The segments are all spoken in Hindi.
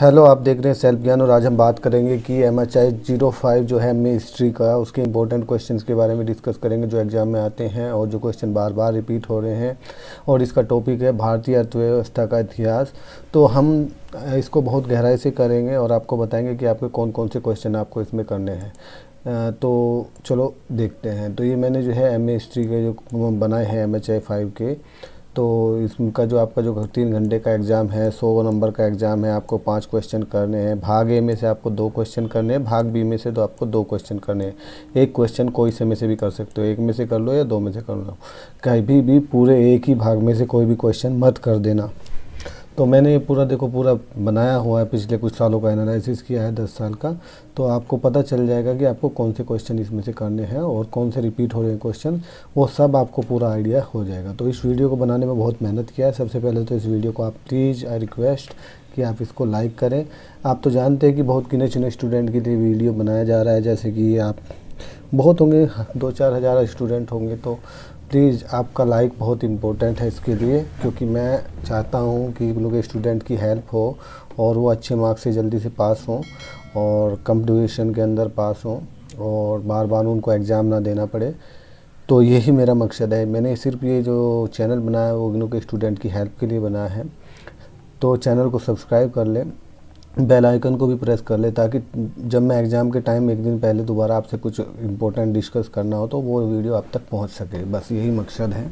हेलो, आप देख रहे हैं सेल्फ ज्ञान और आज हम बात करेंगे कि MHI 05 जो है में हिस्ट्री का उसके इंपॉर्टेंट क्वेश्चंस के बारे में डिस्कस करेंगे जो एग्जाम में आते हैं और जो क्वेश्चन बार बार रिपीट हो रहे हैं। और इसका टॉपिक है भारतीय अर्थव्यवस्था का इतिहास। तो हम इसको बहुत गहराई से करेंगे और आपको बताएंगे कि आपके कौन कौन से क्वेश्चन आपको इसमें करने हैं। तो चलो देखते हैं। तो ये मैंने जो है MA हिस्ट्री के जो बनाए हैं MHI 5 के, तो इसका जो आपका जो 3 घंटे का एग्ज़ाम है, 100 नंबर का एग्ज़ाम है, आपको 5 क्वेश्चन करने हैं। भाग ए में से आपको 2 क्वेश्चन करने हैं, भाग बी में से तो आपको 2 क्वेश्चन करने हैं। एक क्वेश्चन कोई से में से भी कर सकते हो, एक में से कर लो या 2 में से कर लो, कहीं भी पूरे एक ही भाग में से कोई भी क्वेश्चन मत कर देना। तो मैंने ये पूरा पूरा बनाया हुआ है, पिछले कुछ सालों का एनालिसिस किया है, 10 साल का। तो आपको पता चल जाएगा कि आपको कौन से क्वेश्चन इसमें से करने हैं और कौन से रिपीट हो रहे हैं क्वेश्चन, वो सब आपको पूरा आइडिया हो जाएगा। तो इस वीडियो को बनाने में बहुत मेहनत किया है। सबसे पहले तो इस वीडियो को आप प्लीज़ आई रिक्वेस्ट कि आप इसको लाइक करें। आप तो जानते हैं कि बहुत गिने चुने स्टूडेंट के लिए वीडियो बनाया जा रहा है, जैसे कि आप बहुत होंगे, 2-4 हज़ार स्टूडेंट होंगे। तो प्लीज़ आपका लाइक बहुत इम्पोर्टेंट है इसके लिए, क्योंकि मैं चाहता हूँ कि लोग स्टूडेंट की हेल्प हो और वो अच्छे मार्क्स से जल्दी से पास हों और कम ड्यूरेशन के अंदर पास हों और बार बार उनको एग्ज़ाम ना देना पड़े। तो यही मेरा मकसद है। मैंने सिर्फ ये जो चैनल बनाया है वो इग्नू के स्टूडेंट की हेल्प के लिए बनाया है। तो चैनल को सब्सक्राइब कर लें, बेल आइकन को भी प्रेस कर ले, ताकि जब मैं एग्ज़ाम के टाइम एक दिन पहले दोबारा आपसे कुछ इम्पोर्टेंट डिस्कस करना हो तो वो वीडियो आप तक पहुंच सके। बस यही मकसद है।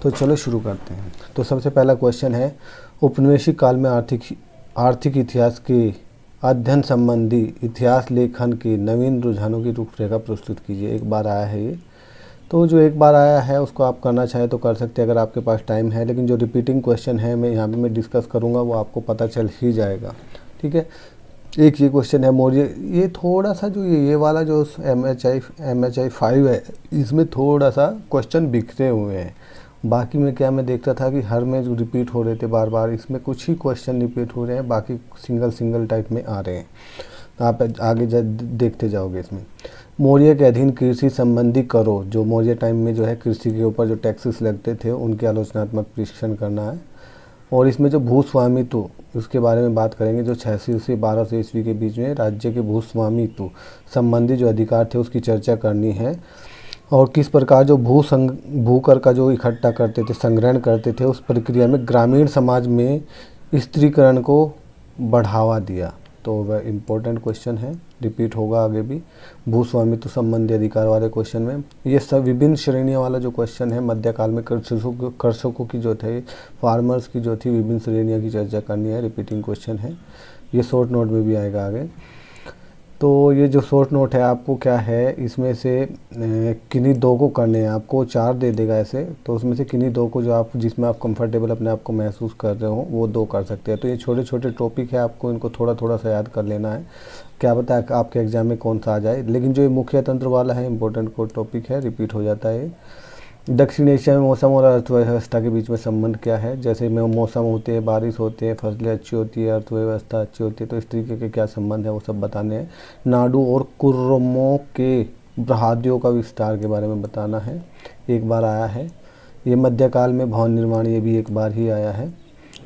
तो चलो शुरू करते हैं। तो सबसे पहला क्वेश्चन है, औपनिवेशिक काल में आर्थिक इतिहास के अध्ययन संबंधी इतिहास लेखन के नवीन रुझानों की रूपरेखा प्रस्तुत कीजिए। एक बार आया है ये, तो जो एक बार आया है उसको आप करना चाहें तो कर सकते हैं अगर आपके पास टाइम है, लेकिन जो रिपीटिंग क्वेश्चन है मैं यहाँ पे मैं डिस्कस करूँगा वो आपको पता चल ही जाएगा। ठीक है। एक ये क्वेश्चन है मौर्य, ये थोड़ा सा जो ये वाला जो MHI 5 है, इसमें थोड़ा सा क्वेश्चन बिखरे हुए हैं। बाकी में क्या मैं देखता था कि हर में जो रिपीट हो रहे थे बार बार, इसमें कुछ ही क्वेश्चन रिपीट हो रहे हैं, बाकी सिंगल टाइप में आ रहे हैं। आप आगे देखते जाओगे। इसमें मौर्य के अधीन कृषि संबंधी करों, जो मौर्य टाइम में जो है कृषि के ऊपर जो टैक्सेस लगते थे उनके आलोचनात्मक परीक्षण करना है। और इसमें जो भूस्वामित्व उसके बारे में बात करेंगे, जो 600 से 1200 ईस्वी के बीच में राज्य के भूस्वामित्व संबंधी जो अधिकार थे उसकी चर्चा करनी है। और किस प्रकार जो भूकर का जो इकट्ठा करते थे, संग्रहण करते थे, उस प्रक्रिया में ग्रामीण समाज में स्त्रीकरण को बढ़ावा दिया। तो वह इम्पोर्टेंट क्वेश्चन है, रिपीट होगा आगे भी। भूस्वामित्व संबंधी अधिकार वाले क्वेश्चन में ये सब विभिन्न श्रेणियों वाला जो क्वेश्चन है, मध्यकाल में कृषकों की जो थे, फार्मर्स की जो थी विभिन्न श्रेणियों की चर्चा करनी है, रिपीटिंग क्वेश्चन है। ये शॉर्ट नोट में भी आएगा आगे। तो ये जो शॉर्ट नोट है आपको क्या है, इसमें से किन्हीं 2 को करने हैं, आपको 4 दे देगा ऐसे, तो उसमें से किन्हीं 2 को जो आप जिसमें आप कंफर्टेबल अपने आप को महसूस कर रहे हो वो 2 कर सकते हैं। तो ये छोटे छोटे टॉपिक है, आपको इनको थोड़ा थोड़ा सा याद कर लेना है, क्या पता है आपके एग्जाम में कौन सा आ जाए। लेकिन जो ये मुख्य तंत्र वाला है इंपॉर्टेंट कोई टॉपिक है, रिपीट हो जाता है। दक्षिण एशिया में मौसम और अर्थव्यवस्था के बीच में संबंध क्या है। जैसे में मौसम होते हैं, बारिश होते हैं, फसलें अच्छी होती है, अर्थव्यवस्था अच्छी होती है, तो इस तरीके के क्या संबंध है वो सब बताने हैं। नाडु और कुर्रमों के बहादियों का विस्तार के बारे में बताना है, एक बार आया है। ये मध्यकाल में भवन निर्माण, ये भी एक बार ही आया है।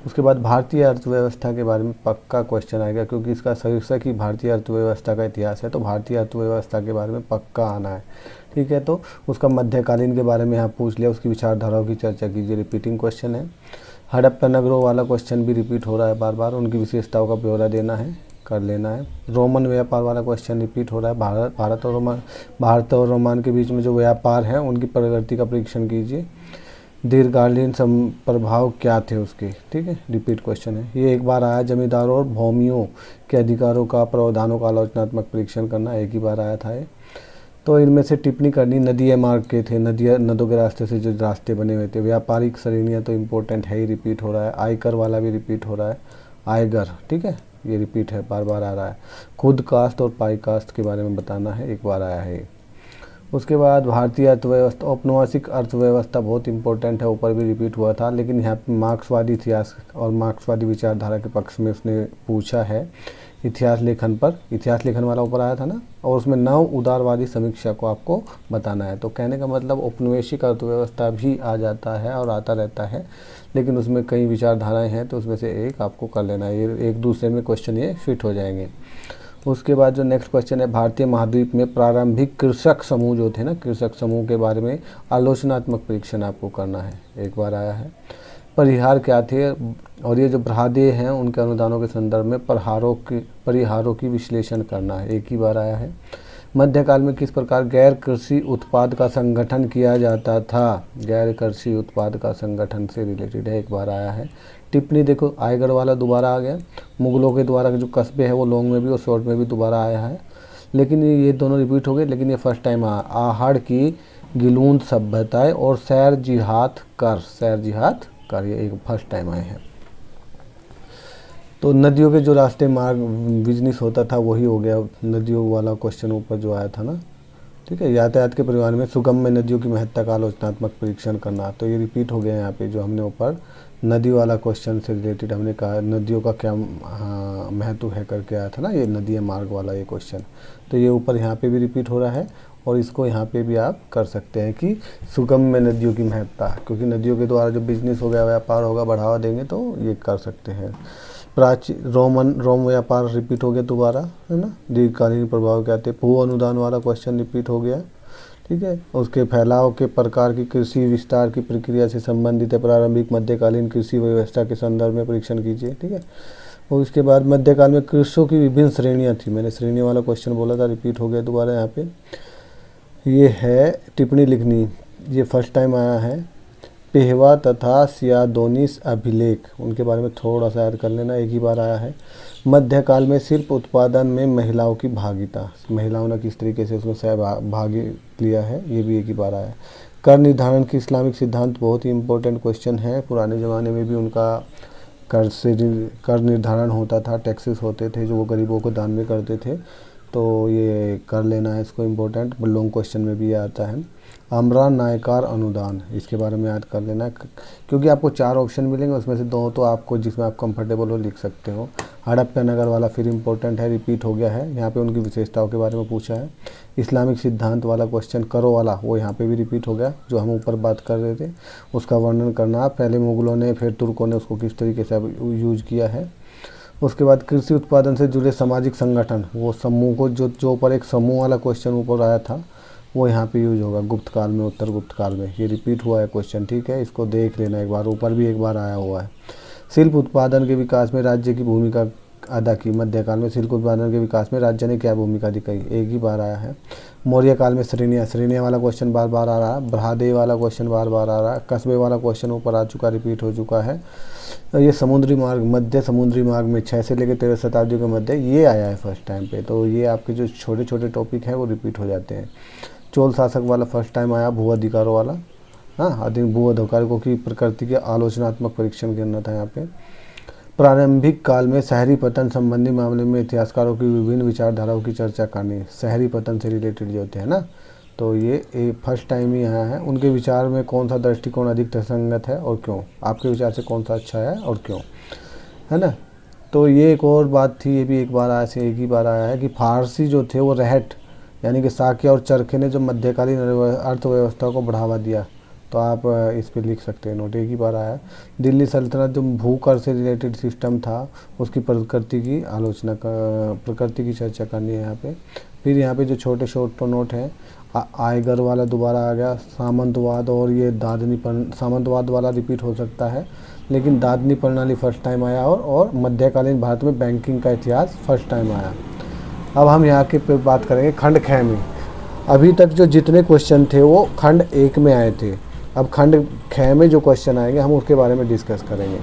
उसके बाद भारतीय अर्थव्यवस्था के बारे में पक्का क्वेश्चन आएगा, क्योंकि इसका शीर्षक ही भारतीय अर्थव्यवस्था का इतिहास है, तो भारतीय अर्थव्यवस्था के बारे में पक्का आना है। ठीक है। तो उसका मध्यकालीन के बारे में आप पूछ लिया, उसकी विचारधाराओं की चर्चा कीजिए, रिपीटिंग क्वेश्चन है। हड़प्पा नगरों वाला क्वेश्चन भी रिपीट हो रहा है बार बार, उनकी विशेषताओं का ब्यौरा देना है, कर लेना है। रोमन व्यापार वाला क्वेश्चन रिपीट हो रहा है, भारत और रोमान के बीच में जो व्यापार है उनकी प्रगति का परीक्षण कीजिए। दीर्घकालीन प्रभाव क्या थे उसके, ठीक है, रिपीट क्वेश्चन है। ये एक बार आया। जमींदारों और भूमियों के अधिकारों का प्रावधानों का आलोचनात्मक परीक्षण करना, एक ही बार आया था ये। तो इनमें से टिप्पणी करनी, नदीय मार्ग के थे, नदों के रास्ते से जो रास्ते बने हुए थे। व्यापारिक श्रेणियाँ तो इम्पोर्टेंट है ही, रिपीट हो रहा है। आयकर वाला भी रिपीट हो रहा है, आयकर, ठीक है, ये रिपीट है, बार बार आ रहा है। खुद कास्ट और पाई कास्ट के बारे में बताना है, एक बार आया है। उसके बाद भारतीय अर्थव्यवस्था, औपनिवेशिक अर्थव्यवस्था बहुत इंपॉर्टेंट है, ऊपर भी रिपीट हुआ था, लेकिन यहाँ पे मार्क्सवादी इतिहास और मार्क्सवादी विचारधारा के पक्ष में उसने पूछा है इतिहास लेखन पर। इतिहास लेखन वाला ऊपर आया था ना, और उसमें नव उदारवादी समीक्षा को आपको बताना है। तो कहने का मतलब औपनिवेशिक अर्थव्यवस्था भी आ जाता है और आता रहता है, लेकिन उसमें कई विचारधाराएं हैं, तो उसमें से एक आपको कर लेना है। ये एक दूसरे में क्वेश्चन ये फिट हो जाएंगे। उसके बाद जो नेक्स्ट क्वेश्चन है, भारतीय महाद्वीप में प्रारंभिक कृषक समूह जो थे ना, कृषक समूह के बारे में आलोचनात्मक परीक्षण आपको करना है। एक बार आया है। परिहार क्या थे, और ये जो भ्रादे हैं उनके अनुदानों के संदर्भ में परिहारों की विश्लेषण करना है। एक ही बार आया है। मध्यकाल में किस प्रकार गैर कृषि उत्पाद का संगठन किया जाता था, गैर कृषि उत्पाद का संगठन से रिलेटेड है। एक बार आया है। टिप्पणी देखो, आयगढ़ वाला दोबारा आ गया। मुगलों के द्वारा जो कस्बे है वो लॉन्ग में भी और शॉर्ट में भी दोबारा आया है, लेकिन ये दोनों रिपीट हो गए, लेकिन ये फर्स्ट टाइम आया। आहड़ की गिलूंद सभ्यताएं और सैर जिहाद कर, ये एक फर्स्ट टाइम आए हैं। तो नदियों के जो रास्ते मार्ग बिजनेस होता था वही हो गया, नदियों वाला क्वेश्चन ऊपर जो आया था ना, ठीक है। यातायात के परिवहन में सुगम में नदियों की महत्ता का आलोचनात्मक परीक्षण करना, तो ये रिपीट हो गया यहाँ पे। जो हमने ऊपर नदी वाला क्वेश्चन से रिलेटेड हमने कहा नदियों का क्या महत्व है करके आया था ना, ये नदी मार्ग वाला ये क्वेश्चन, तो ये ऊपर यहाँ पे भी रिपीट हो रहा है। और इसको यहाँ पे भी आप कर सकते हैं कि सुगम में नदियों की महत्ता, क्योंकि नदियों के द्वारा जो बिजनेस हो गया, व्यापार होगा, बढ़ावा देंगे, तो ये कर सकते हैं। प्राचीन रोम व्यापार रिपीट हो गया दोबारा, है ना। दीर्घकालीन प्रभाव क्या थे, भू अनुदान वाला क्वेश्चन रिपीट हो गया, ठीक है। उसके फैलाव के प्रकार की कृषि विस्तार की प्रक्रिया से संबंधित है, प्रारंभिक मध्यकालीन कृषि व्यवस्था के संदर्भ में परीक्षण कीजिए, ठीक है। और उसके बाद मध्यकाल में कृषियों की विभिन्न श्रेणियाँ थी, मैंने श्रेणी वाला क्वेश्चन बोला था, रिपीट हो गया दोबारा यहाँ पे। ये है टिप्पणी लिखनी, ये फर्स्ट टाइम आया है। पेहवा तथा सियादोनिस अभिलेख, उनके बारे में थोड़ा सा याद कर लेना, एक ही बार आया है। मध्यकाल में शिल्प उत्पादन में महिलाओं की भागीदारी, महिलाओं ने किस तरीके से उसमें सहभागी लिया है, ये भी एक ही बार आया है। कर निर्धारण की इस्लामिक सिद्धांत बहुत ही इंपॉर्टेंट क्वेश्चन है, पुराने ज़माने में भी उनका कर निर्धारण होता था, टैक्सेस होते थे जो वो गरीबों को दान में करते थे, तो ये कर लेना है इसको, इम्पोर्टेंट लॉन्ग क्वेश्चन में भी ये आता है। आम्रा नायकार अनुदान, इसके बारे में याद कर लेना, क्योंकि आपको 4 ऑप्शन मिलेंगे, उसमें से 2 तो आपको जिसमें आप कंफर्टेबल हो लिख सकते हो। हड़प्पा नगर वाला फिर इम्पोर्टेंट है, रिपीट हो गया है, यहाँ पे उनकी विशेषताओं के बारे में पूछा है। इस्लामिक सिद्धांत वाला क्वेश्चन करो वाला, वो यहाँ पे भी रिपीट हो गया, जो हम ऊपर बात कर रहे थे, उसका वर्णन करना, पहले मुगलों ने फिर तुर्कों ने उसको किस तरीके से यूज किया है। उसके बाद कृषि उत्पादन से जुड़े सामाजिक संगठन, वो समूह को जो ऊपर एक समूह वाला क्वेश्चन ऊपर आया था वो यहाँ पे यूज होगा गुप्त काल में, उत्तर गुप्त काल में, ये रिपीट हुआ है क्वेश्चन, ठीक है। इसको देख लेना एक बार, ऊपर भी एक बार आया हुआ है। शिल्प उत्पादन के विकास में राज्य की भूमिका अदा की, मध्यकाल में शिल्प उत्पादन के विकास में राज्य ने क्या भूमिका दिखाई, एक ही बार आया है। मौर्य काल में श्रेणियाँ वाला क्वेश्चन बार बार आ रहा है, भ्रादे वाला क्वेश्चन बार बार आ रहा है, कस्बे वाला क्वेश्चन ऊपर आ चुका, रिपीट हो चुका है। ये समुद्री मार्ग, मध्य समुद्री मार्ग में 6 से लेकर 13 शताब्दी के मध्य ये आया है फर्स्ट टाइम पे, तो ये आपके जो छोटे छोटे टॉपिक हैं वो रिपीट हो जाते हैं। चोल शासक वाला फर्स्ट टाइम आया, भू अधिकारों वाला, हाँ, भू अधिकारों की प्रकृति के आलोचनात्मक परीक्षण करना था यहाँ पे। प्रारंभिक काल में शहरी पतन संबंधी मामले में इतिहासकारों की विभिन्न विचारधाराओं की चर्चा करनी, शहरी पतन से रिलेटेड जो होते हैं ना, तो ये फर्स्ट टाइम ही आया है। उनके विचार में कौन सा दृष्टिकोण अधिक तर्कसंगत है और क्यों, आपके विचार से कौन सा अच्छा है और क्यों, है ना। तो ये एक और बात थी, ये भी एक बार आया से एक ही बार आया है कि फारसी जो थे वो रहट यानी कि साक्य और चरखे ने जो मध्यकालीन अर्थव्यवस्था को बढ़ावा दिया, तो आप इस पे लिख सकते हैं नोट, एक ही बार आया। दिल्ली सल्तनत जो भूकर से रिलेटेड सिस्टम था उसकी प्रकृति की चर्चा करनी है यहाँ पे। फिर यहाँ पे जो छोटे शॉर्ट नोट हैं, आयगर वाला दोबारा आ गया, सामंतवाद और ये सामंतवाद वाला रिपीट हो सकता है, लेकिन दादनी प्रणाली फर्स्ट टाइम आया, और मध्यकालीन भारत में बैंकिंग का इतिहास फर्स्ट टाइम आया। अब हम यहाँ के पे बात करेंगे खंड ख में। अभी तक जो जितने क्वेश्चन थे वो खंड 1 में आए थे, अब खंड ख में जो क्वेश्चन आएंगे हम उसके बारे में डिस्कस करेंगे।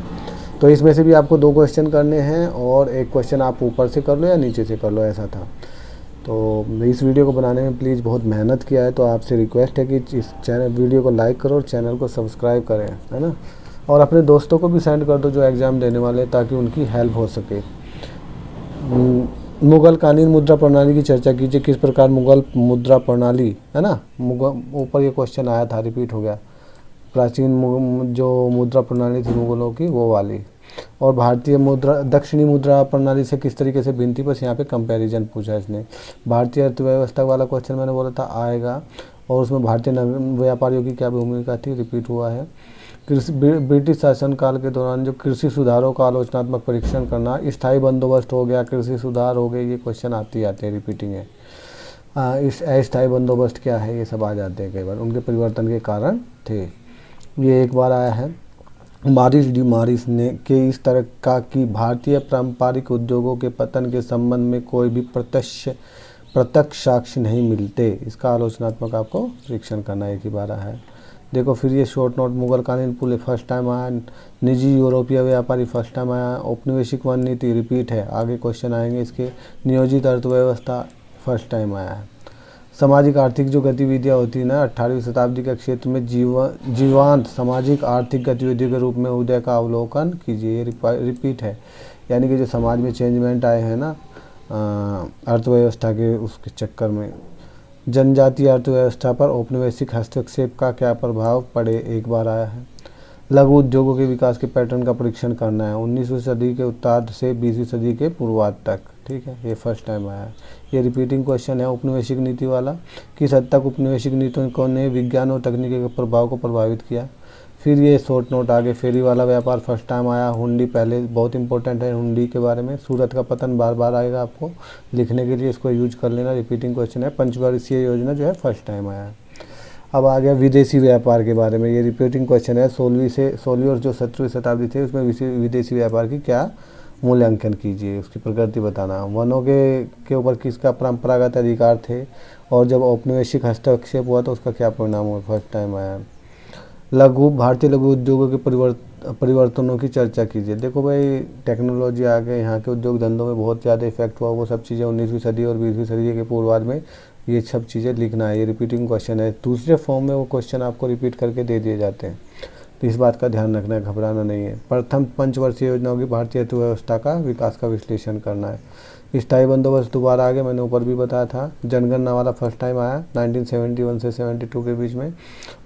तो इसमें से भी आपको 2 क्वेश्चन करने हैं, और एक क्वेश्चन आप ऊपर से कर लो या नीचे से कर लो, ऐसा था। तो इस वीडियो को बनाने में प्लीज़ बहुत मेहनत किया है, तो आपसे रिक्वेस्ट है कि इस वीडियो को लाइक करो और चैनल को सब्सक्राइब करें, है ना। और अपने दोस्तों को भी सेंड कर दो जो एग्ज़ाम देने वाले हैं, ताकि उनकी हेल्प हो सके। मुगल कालीन मुद्रा प्रणाली की चर्चा कीजिए। किस प्रकार मुगल मुद्रा प्रणाली, है ना, मुगल ऊपर ये क्वेश्चन आया था, रिपीट हो गया। प्राचीन जो मुद्रा प्रणाली थी मुगलों की, वो वाली। और भारतीय मुद्रा, दक्षिणी मुद्रा प्रणाली से किस तरीके से भिन्न थी, बस यहाँ पे कंपैरिजन पूछा इसने। भारतीय अर्थव्यवस्था वाला क्वेश्चन मैंने बोला था आएगा। और उसमें भारतीय व्यापारियों की क्या भूमिका थी, रिपीट हुआ है। कृषि, ब्रिटिश शासनकाल के दौरान जो कृषि सुधारों का आलोचनात्मक परीक्षण करना, स्थायी बंदोबस्त हो गया, कृषि सुधार हो गए, ये क्वेश्चन आते हैं, रिपीटिंग है। इस अस्थायी बंदोबस्त क्या है, ये सब आ जाते हैं कई बार, उनके परिवर्तन के कारण थे। ये एक बार आया है। मारिस डी मारिस ने के इस तरह का कि भारतीय पारंपरिक उद्योगों के पतन के संबंध में कोई भी प्रत्यक्ष साक्ष्य नहीं मिलते, इसका आलोचनात्मक आपको परीक्षण करना, एक ही बार है। देखो फिर ये शॉर्ट नोट, मुगल कालीन पुल फर्स्ट टाइम आया, निजी यूरोपीय व्यापारी फर्स्ट टाइम आया, औपनिवेशिक वन नीति रिपीट है, आगे क्वेश्चन आएंगे इसके। नियोजित अर्थव्यवस्था फर्स्ट टाइम आया है। सामाजिक आर्थिक जो गतिविधियाँ होती है ना, 18वीं शताब्दी के क्षेत्र में जीवांत सामाजिक आर्थिक गतिविधियों के रूप में उदय का अवलोकन कीजिए, ये रिपीट है। यानी कि जो समाज में चेंजमेंट आए हैं ना अर्थव्यवस्था के, उसके चक्कर में। जनजातीय अर्थव्यवस्था पर औपनिवेशिक हस्तक्षेप का क्या प्रभाव पड़े, एक बार आया है। लघु उद्योगों के विकास के पैटर्न का परीक्षण करना है, 19वीं सदी के उत्तरार्ध से 20वीं सदी के पूर्वार्ध तक, ठीक है, ये फर्स्ट टाइम आया है। ये रिपीटिंग क्वेश्चन है। औपनिवेशिक नीति वाला, किस हद तक औपनिवेशिक नीतियों ने विज्ञान और तकनीकी के प्रभाव को प्रभावित किया। फिर ये शॉर्ट नोट आगे, फेरी वाला व्यापार फर्स्ट टाइम आया। हुंडी पहले, बहुत इंपॉर्टेंट है हुंडी के बारे में। सूरत का पतन बार बार आएगा आपको लिखने के लिए, इसको यूज कर लेना, रिपीटिंग क्वेश्चन है। पंचवर्षीय योजना जो है फर्स्ट टाइम आया है। अब आ गया विदेशी व्यापार के बारे में, ये रिपीटिंग क्वेश्चन है। 16वीं और जो 17वीं शताब्दी थी उसमें विदेशी व्यापार की क्या मूल्यांकन कीजिए, उसकी प्रकृति बताना। वनों के ऊपर किसका परंपरागत अधिकार थे, और जब औपनिवेशिक हस्तक्षेप हुआ तो उसका क्या परिणाम हुआ, फर्स्ट टाइम आया। भारतीय लघु उद्योगों के परिवर्तनों की चर्चा कीजिए। देखो भाई, टेक्नोलॉजी आ गए, यहाँ के उद्योग धंधों में बहुत ज़्यादा इफेक्ट हुआ, वो सब चीज़ें 19वीं सदी और 20वीं सदी के पूर्वार्ध में ये सब चीज़ें लिखना है। ये रिपीटिंग क्वेश्चन है, दूसरे फॉर्म में वो क्वेश्चन आपको रिपीट करके दे दिए जाते हैं, तो इस बात का ध्यान रखना है, घबराना नहीं है। प्रथम पंचवर्षीय योजना होगी भारतीय अर्थव्यवस्था का विकास का विश्लेषण करना है। स्थायी बंदोबस्त दोबारा आगे, मैंने ऊपर भी बताया था। जनगणना वाला फर्स्ट टाइम आया 1971 से 72 के बीच में।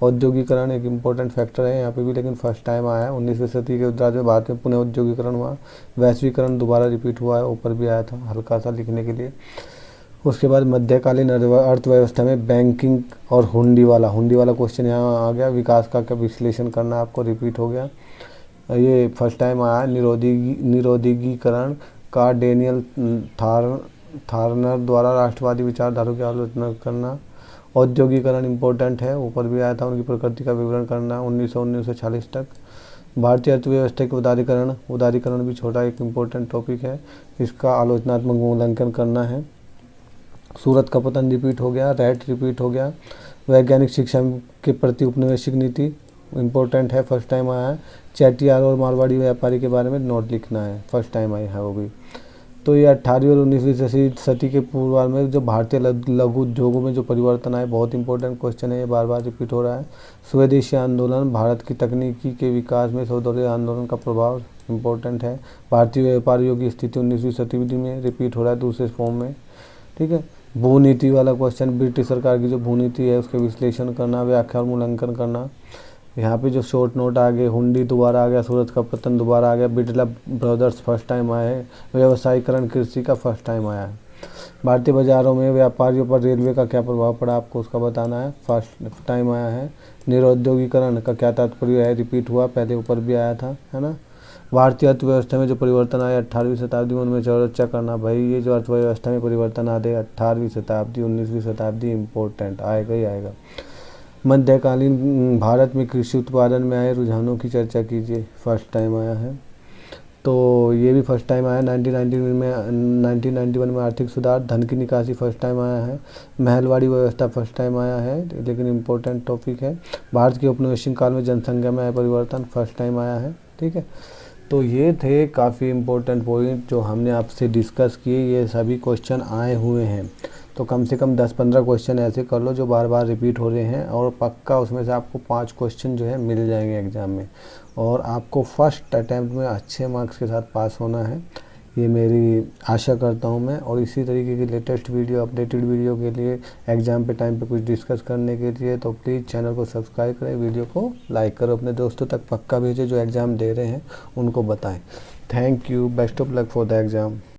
औद्योगिकरण एक इम्पोर्टेंट फैक्टर है यहाँ पे भी, लेकिन फर्स्ट टाइम आया है। 19वीं सदी के उत्तरार्ध में भारत में पुनः औद्योगिकरण हुआ। वैश्वीकरण दोबारा रिपीट हुआ है, ऊपर भी आया था, हल्का सा लिखने के लिए। उसके बाद मध्यकालीन अर्थव्यवस्था में बैंकिंग और हुंडी वाला क्वेश्चन यहाँ आ गया। विकास का क्या विश्लेषण करना आपको, रिपीट हो गया, ये फर्स्ट टाइम आया। निरोधीकरण का डेनियल थार्नर द्वारा राष्ट्रवादी विचारधारा की आलोचना करना। औद्योगिकरण इम्पोर्टेंट है, ऊपर भी आया था, उनकी प्रकृति का विवरण करना 1919 से 40 तक। भारतीय अर्थव्यवस्था के उदारीकरण भी छोटा एक इम्पोर्टेंट टॉपिक है, इसका आलोचनात्मक मूल्यांकन करना है। सूरत का पतन रिपीट हो गया, रैट रिपीट हो गया। वैज्ञानिक शिक्षा के प्रति औपनिवेशिक नीति इम्पोर्टेंट है, फर्स्ट टाइम आया है। चैटियार और मारवाड़ी व्यापारी के बारे में नोट लिखना है, फर्स्ट टाइम आई है वो भी। तो ये 18वीं और 19वीं सदी के पूर्वार्ध में जो भारतीय लघु उद्योगों में जो परिवर्तन आए, बहुत इंपॉर्टेंट क्वेश्चन है, ये बार बार रिपीट हो रहा है। स्वदेशी आंदोलन, भारत की तकनीकी के विकास में स्वदेशी आंदोलन का प्रभाव इम्पोर्टेंट है। भारतीय व्यापारियों की स्थिति 19वीं शताब्दी में रिपीट हो रहा है दूसरे फॉर्म में, ठीक है। भूनीति वाला क्वेश्चन, ब्रिटिश सरकार की जो भूनीति है उसके विश्लेषण करना, व्याख्या और मूल्यांकन करना। यहाँ पे जो शॉर्ट नोट आ गए, हुंडी दोबारा आ गया, सूरत का पतन दोबारा आ गया, बिरला ब्रदर्स फर्स्ट टाइम आए हैं। व्यवसायीकरण कृषि का फर्स्ट टाइम आया है। भारतीय बाजारों में व्यापारियों पर रेलवे का क्या प्रभाव पड़ा, आपको उसका बताना है, फर्स्ट टाइम आया है। निरुद्योगीकरण का क्या तात्पर्य है, रिपीट हुआ, पहले ऊपर भी आया था, है ना। भारतीय अर्थव्यवस्था में जो परिवर्तन आया 18वीं शताब्दी में, उनमें चर्चा करना। भाई ये जो अर्थव्यवस्था में परिवर्तन आते 18वीं शताब्दी 19वीं शताब्दी इम्पोर्टेंट आएगा ही आएगा। मध्यकालीन भारत में कृषि उत्पादन में आए रुझानों की चर्चा कीजिए, फर्स्ट टाइम आया है। तो ये भी फर्स्ट टाइम आया। 1991 में आर्थिक सुधार, धन की निकासी फर्स्ट टाइम आया है। महलवाड़ी व्यवस्था फर्स्ट टाइम आया है, लेकिन इम्पोर्टेंट टॉपिक है। भारत के औपनिवेशिक काल में जनसंख्या में आए परिवर्तन फर्स्ट टाइम आया है, ठीक है। तो ये थे काफ़ी इम्पोर्टेंट पॉइंट जो हमने आपसे डिस्कस किए, ये सभी क्वेश्चन आए हुए हैं। तो कम से कम 10-15 क्वेश्चन ऐसे कर लो जो बार बार रिपीट हो रहे हैं, और पक्का उसमें से आपको 5 क्वेश्चन जो है मिल जाएंगे एग्ज़ाम में, और आपको फर्स्ट अटैम्प्ट में अच्छे मार्क्स के साथ पास होना है। ये मेरी आशा करता हूँ मैं। और इसी तरीके की लेटेस्ट वीडियो, अपडेटेड वीडियो के लिए, एग्ज़ाम पे टाइम पे कुछ डिस्कस करने के लिए तो प्लीज़ चैनल को सब्सक्राइब करें, वीडियो को लाइक करो, अपने दोस्तों तक पक्का भेजें जो एग्ज़ाम दे रहे हैं उनको बताएं। Thank you, best of luck for the exam.